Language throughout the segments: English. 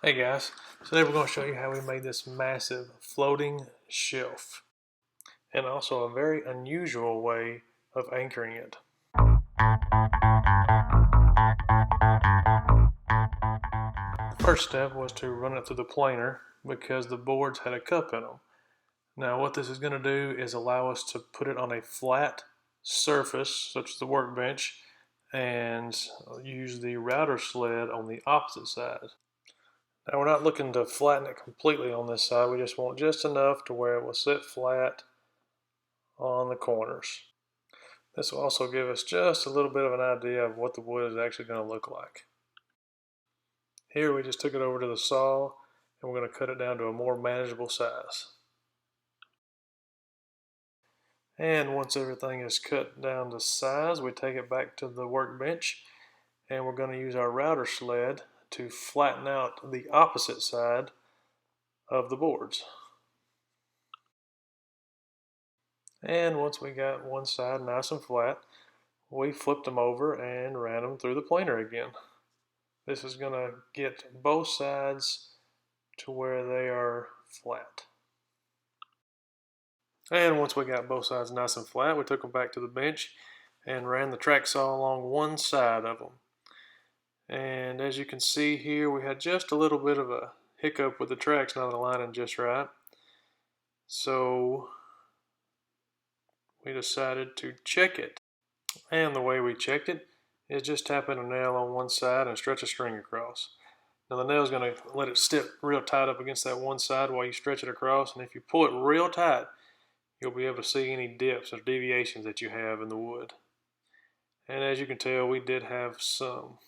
Hey guys, today we're going to show you how we made this massive floating shelf and also a very unusual way of anchoring it. The first step was to run it through the planer because the boards had a cup in them. Now what this is going to do is allow us to put it on a flat surface such as the workbench and use the router sled on the opposite side. Now we're not looking to flatten it completely on this side, we just want just enough to where it will sit flat on the corners. This will also give us just a little bit of an idea of what the wood is actually going to look like. Here we just took it over to the saw and we're going to cut it down to a more manageable size. And once everything is cut down to size, we take it back to the workbench and we're going to use our router sled to flatten out the opposite side of the boards. And once we got one side nice and flat, we flipped them over and ran them through the planer again. This is going to get both sides to where they are flat. And once we got both sides nice and flat, we took them back to the bench and ran the track saw along one side of them. And as you can see here, we had just a little bit of a hiccup with the tracks not aligning just right. So we decided to check it. And the way we checked it is just tapping a nail on one side and stretch a string across. Now the nail is going to let it stick real tight up against that one side while you stretch it across, and if you pull it real tight, you'll be able to see any dips or deviations that you have in the wood. And as you can tell, we did have some.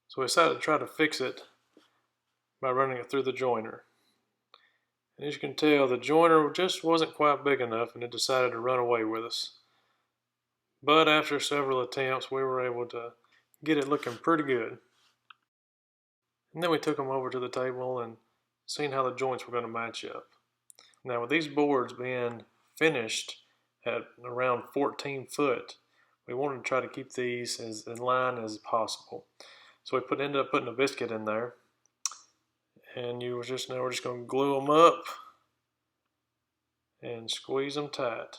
So we decided to try to fix it by running it through the joiner. And as you can tell, the joiner just wasn't quite big enough and it decided to run away with us. But after several attempts, we were able to get it looking pretty good. And then we took them over to the table and seen how the joints were going to match up. Now with these boards being finished at around 14 foot, we wanted to try to keep these as in line as possible. So we ended up putting a biscuit in there, and now we're just going to glue them up and squeeze them tight.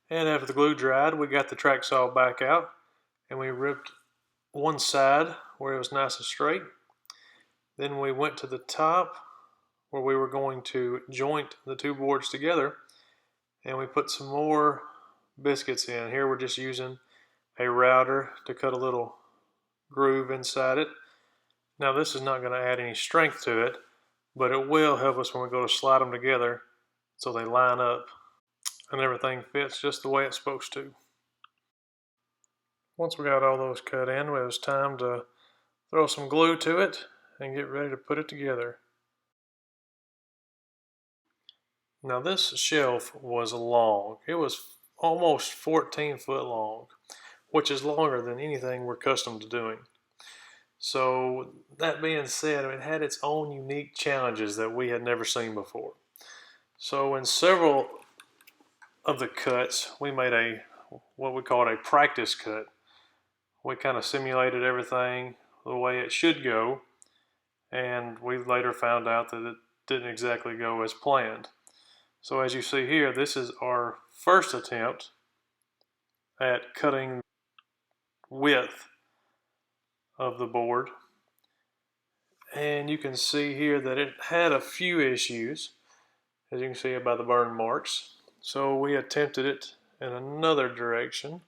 And after the glue dried, we got the track saw back out and we ripped one side where it was nice and straight. Then we went to the top where we were going to joint the two boards together, and we put some more biscuits in. Here we're just using a router to cut a little groove inside it. Now this is not going to add any strength to it, but it will help us when we go to slide them together so they line up and everything fits just the way it's supposed to. Once we got all those cut in, it was time to throw some glue to it and get ready to put it together. Now this shelf was long. It was almost 14 foot long, which is longer than anything we're accustomed to doing. So that being said, it had its own unique challenges that we had never seen before. So in several of the cuts, we made what we called a practice cut. We kind of simulated everything the way it should go, and we later found out that it didn't exactly go as planned. So as you see here, this is our first attempt at cutting width of the board. And you can see here that it had a few issues, as you can see by the burn marks. So we attempted it in another direction,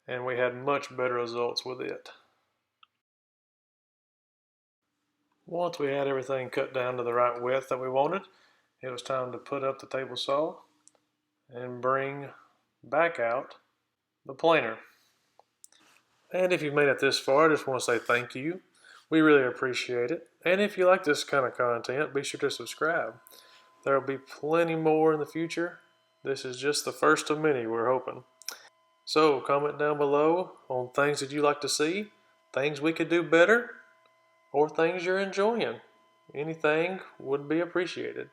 and we had much better results with it. Once we had everything cut down to the right width that we wanted, it was time to put up the table saw and bring back out the planer. And if you've made it this far, I just want to say thank you. We really appreciate it. And if you like this kind of content, be sure to subscribe. There will be plenty more in the future. This is just the first of many, we're hoping. So comment down below on things that you like to see, things we could do better, or things you're enjoying. Anything would be appreciated.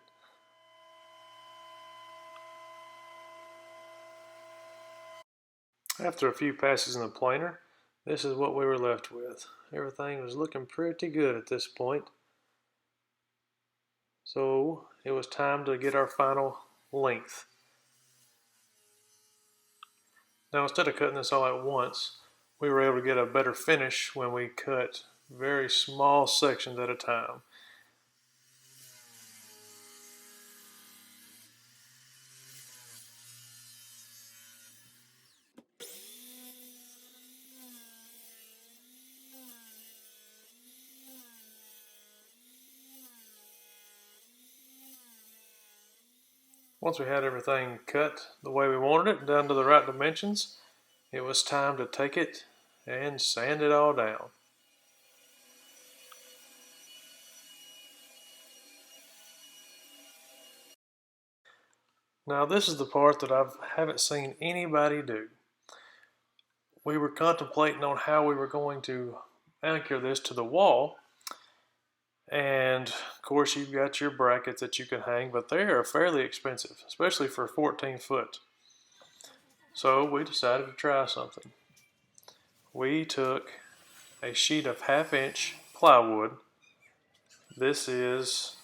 After a few passes in the planer, this is what we were left with. everything was looking pretty good at this point. So it was time to get our final length. Now instead of cutting this all at once, we were able to get a better finish when we cut very small sections at a time. Once we had everything cut the way we wanted it, down to the right dimensions, it was time to take it and sand it all down. Now this is the part that I haven't seen anybody do. We were contemplating on how we were going to anchor this to the wall, and of course you've got your brackets that you can hang, but they are fairly expensive, especially for 14 foot. So we decided to try something. We took a sheet of 1/2 inch plywood. This is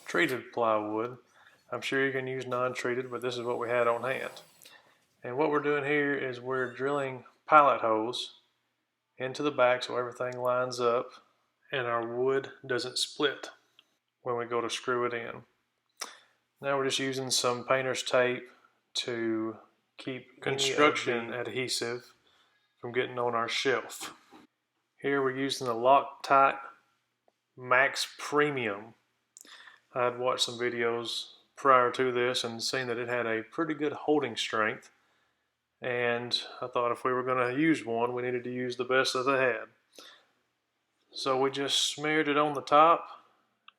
treated plywood. I'm sure you can use non-treated, but this is what we had on hand. And what we're doing here is we're drilling pilot holes into the back so everything lines up and our wood doesn't split when we go to screw it in. Now we're just using some painter's tape to keep construction adhesive from getting on our shelf. Here we're using the Loctite Max Premium. I had watched some videos prior to this and seen that it had a pretty good holding strength, and I thought if we were going to use one, we needed to use the best that they had. So we just smeared it on the top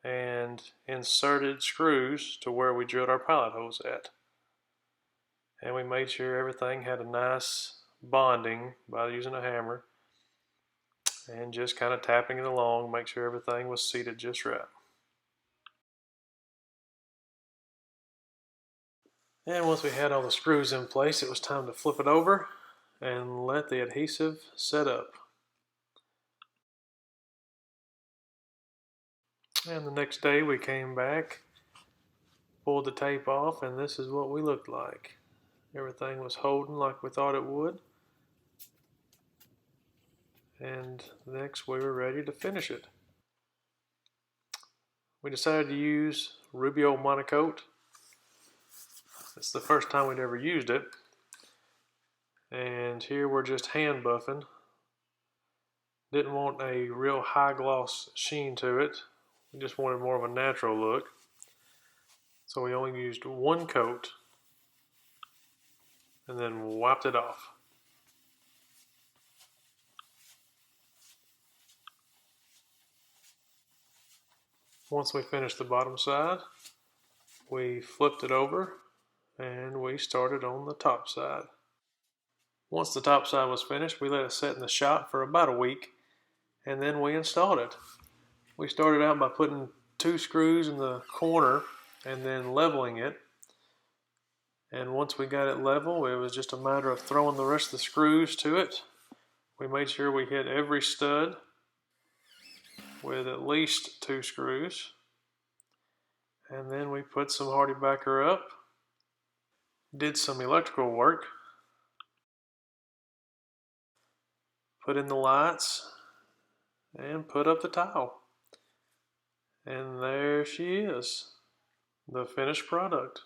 and inserted screws to where we drilled our pilot holes at. And we made sure everything had a nice bonding by using a hammer and just kind of tapping it along, make sure everything was seated just right. And once we had all the screws in place, it was time to flip it over and let the adhesive set up. And the next day we came back, pulled the tape off, and this is what we looked like. Everything was holding like we thought it would. And next we were ready to finish it. We decided to use Rubio Monocoat. It's the first time we'd ever used it. And here we're just hand buffing. Didn't want a real high gloss sheen to it. We just wanted more of a natural look. So we only used one coat and then wiped it off. Once we finished the bottom side, we flipped it over and we started on the top side. Once the top side was finished, we let it set in the shop for about a week, and then we installed it. We started out by putting 2 screws in the corner and then leveling it. And once we got it level, it was just a matter of throwing the rest of the screws to it. We made sure we hit every stud with at least 2 screws. And then we put some HardieBacker up, did some electrical work, put in the lights, and put up the tile. And there she is, the finished product.